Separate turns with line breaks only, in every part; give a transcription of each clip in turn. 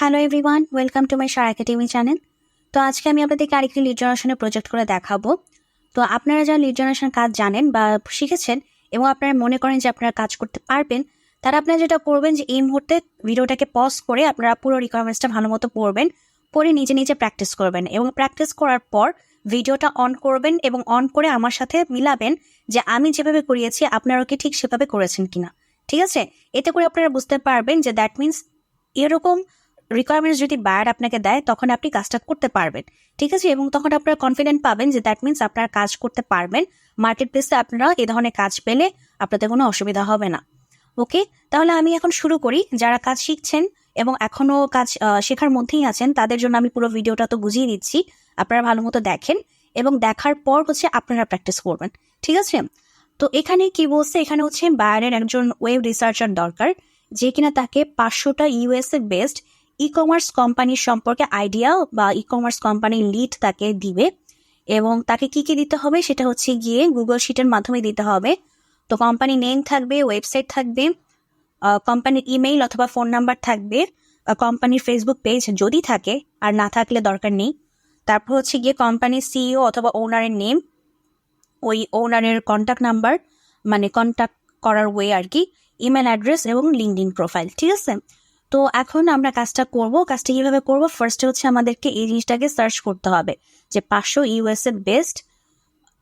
Hello everyone, welcome to my Sharah academy channel. তো আজকে আমি আপনাদেরকে আরেকটি লিড জেনারেশনের প্রজেক্ট করে দেখাবো। তো আপনারা যারা লিড জেনারেশন কাজ জানেন বা শিখেছেন এবং আপনারা মনে করেন যে আপনারা কাজ করতে পারবেন, তারা আপনারা যেটা করবেন যে এই মুহূর্তে ভিডিওটাকে পজ করে আপনারা পুরো রিকোয়ারমেন্টসটা ভালো মতো পড়বেন, পড়ে নিজে নিজে প্র্যাকটিস করবেন এবং প্র্যাকটিস করার পর ভিডিওটা অন করবেন এবং অন করে আমার সাথে মিলাবেন যে আমি যেভাবে করিয়েছি আপনারাও কি ঠিক সেভাবে করেছেন কিনা। ঠিক আছে? এতে করে আপনারা বুঝতে পারবেন যে দ্যাট মিনস এরকম রিকোয়ারমেন্টস যদি বায়ার আপনাকে দেয় তখন আপনি কাজটা করতে পারবেন। ঠিক আছে? এবং তখন আপনারা কনফিডেন্ট পাবেন যে দ্যাট মিনস আপনারা কাজ করতে পারবেন। মার্কেট প্লেসে আপনারা এ ধরনের কাজ পেলে আপনাদের কোনো অসুবিধা হবে না। ওকে, তাহলে আমি এখন শুরু করি। যারা কাজ শিখছেন এবং এখনও কাজ শেখার মধ্যেই আছেন তাদের জন্য আমি পুরো ভিডিওটা তো বুঝিয়ে দিচ্ছি, আপনারা ভালো মতো দেখেন এবং দেখার পর আপনারা প্র্যাকটিস করবেন। ঠিক আছে? তো এখানে কি বলছে, এখানে বায়ারের একজন ওয়েব রিসার্চার দরকার যে কিনা তাকে 500টা ইউএসএ বেসড ই কমার্স কোম্পানির সম্পর্কে আইডিয়া বা ই কমার্স কোম্পানির লিড তাকে দিবে এবং তাকে কি কি দিতে হবে সেটা গিয়ে গুগল শিটের মাধ্যমে দিতে হবে। তো কোম্পানি নেম থাকবে, ওয়েবসাইট থাকবে, কোম্পানির ইমেইল অথবা ফোন নাম্বার থাকবে, কোম্পানির ফেসবুক পেজ যদি থাকে, আর না থাকলে দরকার নেই। তারপর গিয়ে কোম্পানির সিইও অথবা ওনারের নেম, ওই ওনারের কন্ট্যাক্ট নাম্বার, মানে কন্ট্যাক্ট করার ওয়ে আর কি, ইমেল অ্যাড্রেস এবং লিঙ্কডইন প্রোফাইল। ঠিক আছে? তো এখন আমরা কাজটা কিভাবে করবো? ফার্স্টে আমাদেরকে এই জিনিসটাকে সার্চ করতে হবে যে 500 USA based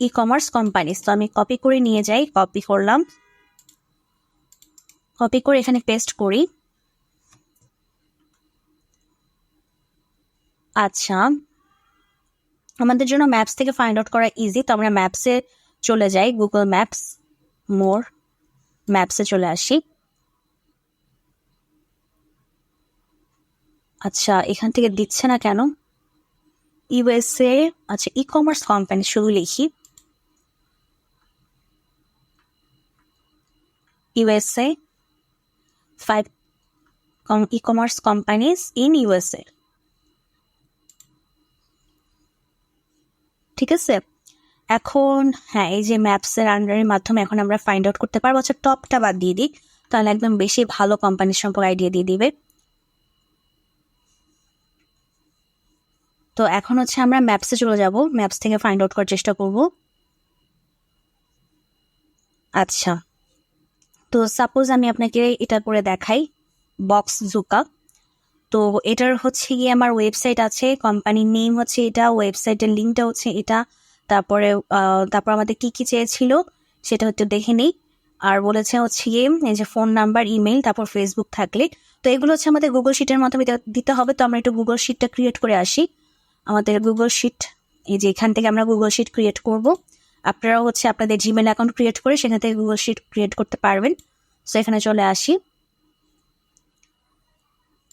e commerce companies. তো আমি কপি করে নিয়ে যাই, কপি করলাম, কপি করে এখানে পেস্ট করি। আচ্ছা, আমাদের জন্য ম্যাপস থেকে ফাইন্ড আউট করা ইজি, তো আমরা ম্যাপসে চলে যাই, গুগল ম্যাপস, মোর, ম্যাপসে চলে আসি। আচ্ছা, এখান থেকে দিচ্ছে না কেন? ইউএসএ, আচ্ছা ই কমার্স কোম্পানি শুধু লিখি, USA 5 e commerce companies in USA. ঠিক আছে? এখন হ্যাঁ, এই যে ম্যাপসের আন্ডারের মাধ্যমে এখন আমরা ফাইন্ড আউট করতে পারবো। আচ্ছা, টপটা বাদ দিয়ে দিই, তাহলে একদম বেশি ভালো কোম্পানির সম্পর্কে আইডিয়া দিয়ে দিবে। তো এখন আমরা ম্যাপসে চলে যাব, ম্যাপস থেকে ফাইন্ড আউট করার চেষ্টা করব। আচ্ছা, তো সাপোজ আমি আপনাকে এটা করে দেখাই, বক্স জুকা। তো এটার গিয়ে আমার ওয়েবসাইট আছে, কোম্পানির নেম এটা, ওয়েবসাইটের লিঙ্কটা এটা। তারপর আমাদের কি কি চেয়েছিল সেটা দেখে নেই। আর বলেছে গিয়ে এই যে ফোন নাম্বার, ইমেইল, তারপর ফেসবুক থাকলে। তো এগুলো আমাদের গুগল শিটের মাধ্যমে দিতে হবে। তো আমরা একটু গুগল শিটটা ক্রিয়েট করে আসি। আমাদের গুগল শিট, এই যে এখান থেকে আমরা গুগল শিট ক্রিয়েট করব। আপনারাও আপনাদের জিমেল অ্যাকাউন্ট ক্রিয়েট করে সেখান থেকে গুগল শিট ক্রিয়েট করতে পারবেন। সো এখানে চলে আসি।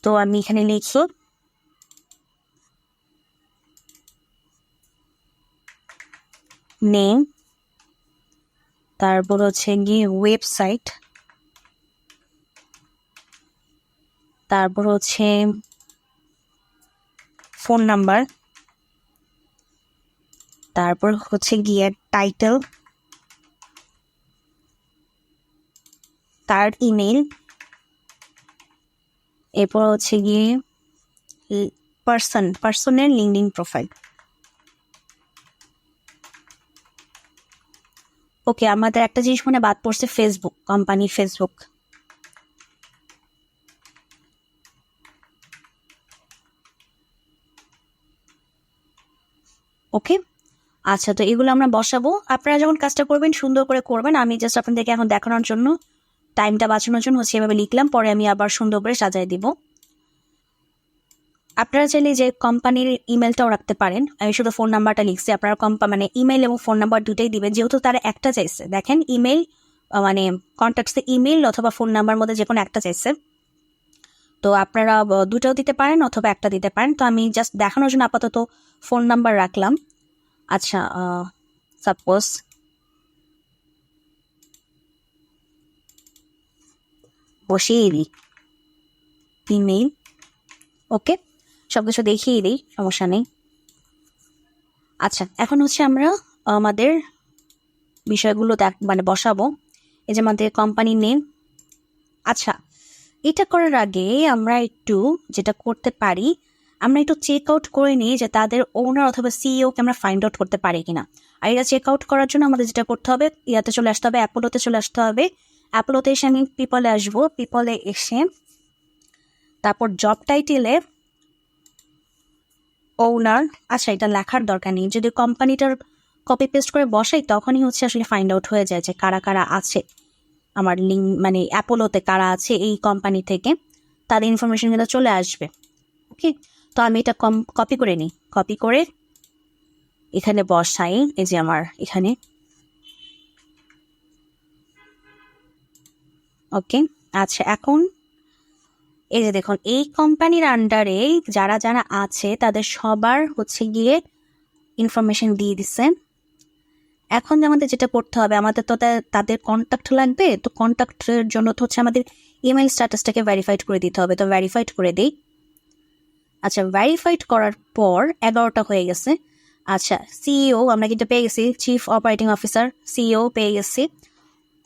তো আমি এখানে লিখি নেম, তারপর গিয়ে ওয়েবসাইট, তারপর ফোন নাম্বার, তারপর গিয়ে টাইটেল, তার ইমেল, এরপর গিয়ে পার্সনের লিঙ্কডইন প্রোফাইল। ওকে, আমাদের একটা জিনিস মনে বাদ পড়ছে, ফেসবুক, কোম্পানির ফেসবুক। ওকে, আচ্ছা, তো এগুলো আমরা বসাবো। আপনারা যখন কাজটা করবেন সুন্দর করে করবেন। আমি জাস্ট আপনাদেরকে এখন দেখানোর জন্য, টাইমটা বাঁচানোর জন্য এভাবে লিখলাম, পরে আমি আবার সুন্দর করে সাজাই দিব। আপনারা চাইলে যে কোম্পানির ইমেলটাও রাখতে পারেন, আমি শুধু ফোন নাম্বারটা লিখছি। আপনারা মানে ইমেল এবং ফোন নাম্বার দুটোই দিবেন, যেহেতু তারা একটা চাইছে। দেখেন, ইমেল মানে কন্ট্যাক্টসে ইমেল অথবা ফোন নাম্বার মধ্যে যে কোনো একটা চাইছে। তো আপনারা দুটোও দিতে পারেন অথবা একটা দিতে পারেন। তো আমি জাস্ট দেখানোর জন্য আপাতত ফোন নাম্বার রাখলাম। আচ্ছা, সাপোজ বসিয়ে দিই ইমেইল। ওকে, সব কিছু দেখিয়ে দিই, সমস্যা নেই। আচ্ছা, এখন আমরা আমাদের বিষয়গুলো মানে বসাবো। এই যে আমাদের কোম্পানির নেম। আচ্ছা, এটা করার আগে আমরা একটু যেটা করতে পারি, আমরা একটু চেক আউট করে নিই যে তাদের ওনার অথবা সিইওকে আমরা ফাইন্ড আউট করতে পারি কিনা। আর এটা চেক আউট করার জন্য আমাদের যেটা করতে হবে, ইয়াতে চলে আসতে হবে, অ্যাপোলোতে চলে আসতে হবে। অ্যাপোলোতে এসে আমি পিপলে আসবো, পিপলে এসে তারপর জব টাইটেলে ওনার, আচ্ছা এটা লেখার দরকার নেই, যদি কোম্পানিটার কপি পেস্ট করে বসাই তখনই হচ্ছে আসলে ফাইন্ড আউট হয়ে যায় যে কারা কারা আছে আমার লিঙ্ক, মানে অ্যাপোলোতে কারা আছে এই কোম্পানি থেকে, তাদের ইনফরমেশন কিন্তু চলে আসবে। ওকে, তো আমি এটা কপি করে নিই, কপি করে এখানে বসাই, এই যে আমার এখানে। ওকে, আচ্ছা এখন এই যে দেখুন এই কোম্পানির আন্ডারে যারা যারা আছে তাদের সবার হচ্ছে গিয়ে ইনফরমেশন দিয়ে দিচ্ছে। এখন আমাদের যেটা করতে হবে, আমাদের তো তাদের কন্ট্যাক্ট লাগবে, তো কন্ট্যাক্টের জন্য তো হচ্ছে আমাদের ইমেল স্ট্যাটাসটাকে ভেরিফাইড করে দিতে হবে, তো ভেরিফাইড করে দিই। আচ্ছা ভেরিফাইড করার পর 11টা হয়ে গেছে। আচ্ছা সিইও আমরা কিন্তু পেয়ে গেছি, চিফ অপারেটিং অফিসার সিইও পেয়ে গেছি,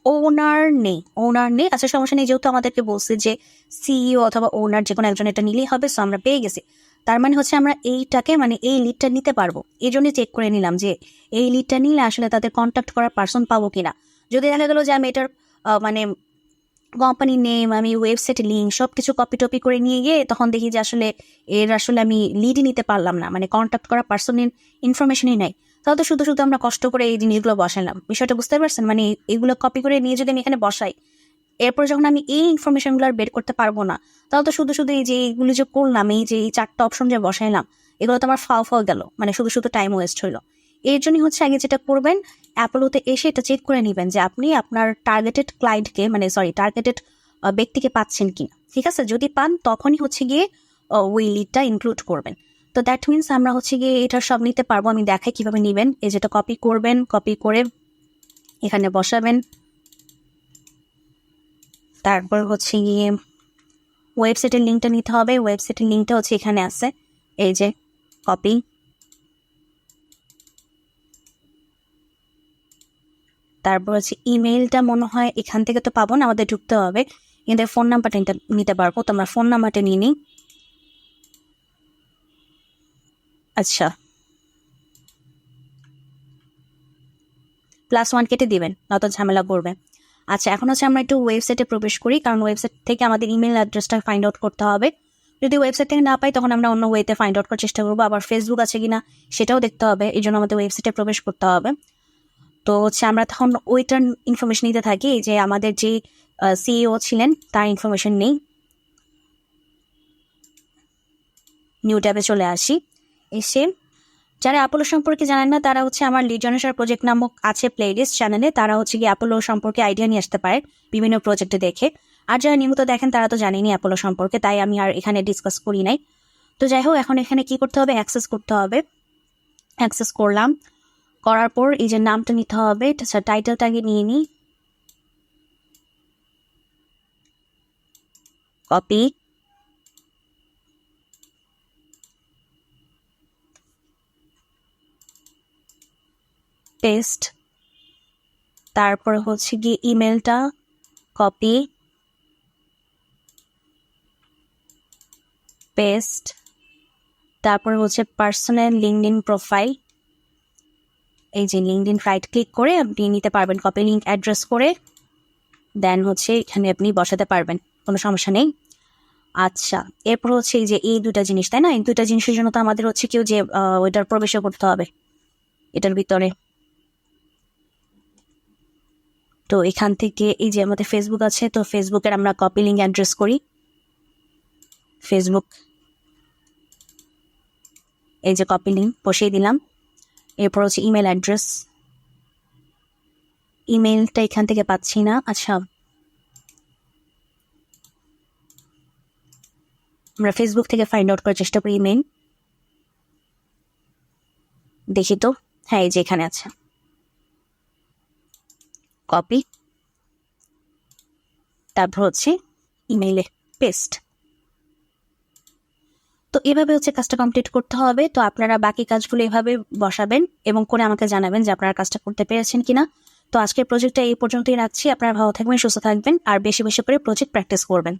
ওনার নেই, ওনার নেই। আচ্ছা সমস্যা নেই, যেহেতু আমাদেরকে বলছে যে সিইও অথবা ওনার যে কোনো একজন এটা নিলেই হবে, সো আমরা পেয়ে গেছি। তার মানে হচ্ছে আমরা এইটাকে মানে এই লিডটা নিতে পারবো, এই জন্য চেক করে নিলাম যে এই লিডটা নিলে আসলে তাদের কন্ট্যাক্ট করার পার্সন পাবো কিনা। যদি দেখা গেলো যে আমি এটার মানে কোম্পানি নেম, আমি ওয়েবসাইটে লিঙ্ক সব কিছু কপি টপি করে নিয়ে গিয়ে তখন দেখি যে আসলে আসলে আমি লিডই নিতে পারলাম না, মানে কন্ট্যাক্ট করা পার্সনের ইনফরমেশনই নাই, তাহলে তো শুধু শুধু আমরা কষ্ট করে এই জিনিসগুলো বসালাম। বিষয়টা বুঝতে পারছেন? মানে এগুলো কপি করে নিয়ে যদি আমি এখানে বসাই, এরপর যখন আমি এই ইনফরমেশনগুলো আর বের করতে পারবো না, তাহলে তো শুধু শুধু এই যে এইগুলো যে করলাম, এই যে এই 4টা অপশন যে বসাইলাম, এগুলো তো আমার ফাও গেল, মানে শুধু শুধু টাইম ওয়েস্ট হইলো। এর জন্যই হচ্ছে আগে যেটা করবেন, অ্যাপোলোতে এসে এটা চেক করে নেবেন যে আপনি আপনার টার্গেটেড ক্লায়েন্টকে, মানে টার্গেটেড ব্যক্তিকে পাচ্ছেন কিনা। ঠিক আছে, যদি পান তখনই হচ্ছে গিয়ে ওই লিডটা ইনক্লুড করবেন। তো দ্যাট মিনস আমরা হচ্ছে গিয়ে এটা সব নিতে পারবো। আমি দেখাই কিভাবে নেবেন। এই যেটা কপি করবেন, কপি করে এখানে বসাবেন, তারপর হচ্ছে গিয়ে ওয়েবসাইটের লিঙ্কটা নিতে হবে, ওয়েবসাইটের লিঙ্কটা হচ্ছে এখানে আছে, এই যে কপি, তারপর হচ্ছে ইমেইলটা মনে হয় এখান থেকে তো পাবো না, আমাদের ঢুকতে হবে, কিন্তু ফোন নাম্বারটা নিতে পারবো, তো আমরা ফোন নাম্বারটা নিয়ে নিই। আচ্ছা +1 কেটে দিবেন, নয়তো ঝামেলা করবে। আচ্ছা এখন হচ্ছে আমরা একটু ওয়েবসাইটে প্রবেশ করি, কারণ ওয়েবসাইট থেকে আমাদের ইমেল অ্যাড্রেসটা ফাইন্ড আউট করতে হবে। যদি ওয়েবসাইট থেকে না পাই তখন আমরা অন্য ওয়েতে ফাইন্ড আউট করার চেষ্টা করবো, আবার ফেসবুক আছে কিনা সেটাও দেখতে হবে, এই জন্য আমাদের ওয়েবসাইটে প্রবেশ করতে হবে। তো হচ্ছে আমরা তখন ওইটার ইনফরমেশন নিতে থাকি, যে আমাদের যে সিইও ছিলেন তার ইনফরমেশন নেই। নিউ ট্যাবে চলে আসি, এসে যারা অ্যাপোলো সম্পর্কে জানেন না তারা হচ্ছে আমার লিড জেনারেশন প্রজেক্ট নামক আছে প্লেলিস্ট চ্যানেলে, তারা হচ্ছে গিয়ে অ্যাপোলো সম্পর্কে আইডিয়া নিয়ে আসতে পারে বিভিন্ন প্রজেক্টে দেখে। আর যারা নিয়মিত দেখেন তারা তো জানেনি অ্যাপোলো সম্পর্কে, তাই আমি আর এখানে ডিসকাস করি নাই। তো যাই হোক, এখন এখানে কি করতে হবে, অ্যাক্সেস করতে হবে। অ্যাক্সেস করলাম, করার পর এই যে নামটা নিতে হবে, টাইটেলটাকে নিয়ে নিই, কপি, পেস্ট, তারপর হচ্ছে গিয়ে ইমেলটা কপি, পেস্ট, তারপর হচ্ছে পার্সোনাল লিঙ্কডইন প্রোফাইল, এই যে লিঙ্কডইন রাইট ক্লিক করে আপনি নিতে পারবেন, কপি লিঙ্ক অ্যাড্রেস করে দেন হচ্ছে এখানে আপনি বসাতে পারবেন, কোনো সমস্যা নেই। আচ্ছা এরপর হচ্ছে এই যে এই দুটা জিনিস, তাই না, এই দুটা জিনিসের জন্য তো আমাদের হচ্ছে কেউ যে ওইটার প্রবেশও করতে হবে এটার ভিতরে। তো এখান থেকে এই যে আমাদের ফেসবুক আছে, তো ফেসবুকের আমরা কপি লিঙ্ক অ্যাড্রেস করি, ফেসবুক, এই যে কপি লিঙ্ক বসিয়ে দিলাম। এরপর হচ্ছে ইমেল অ্যাড্রেস, ইমেলটা এখান থেকে পাচ্ছি না। আচ্ছা আমরা ফেসবুক থেকে ফাইন্ড আউট করার চেষ্টা করি ইমেল, দেখি তো, হ্যাঁ এই যে এখানে আছে, কপি, তারপর হচ্ছে ইমেইলে পেস্ট। তো এভাবে হচ্ছে কাজটা কমপ্লিট করতে হবে। তো আপনারা বাকি কাজগুলো এভাবে বসাবেন এবং করে আমাকে জানাবেন যে আপনারা কাজটা করতে পেরেছেন কিনা। তো আজকের প্রজেক্টটা এই পর্যন্তই রাখছি। আপনারা ভালো থাকবেন, সুস্থ থাকবেন, আর বেশি বেশি করে প্রজেক্ট প্র্যাকটিস করবেন।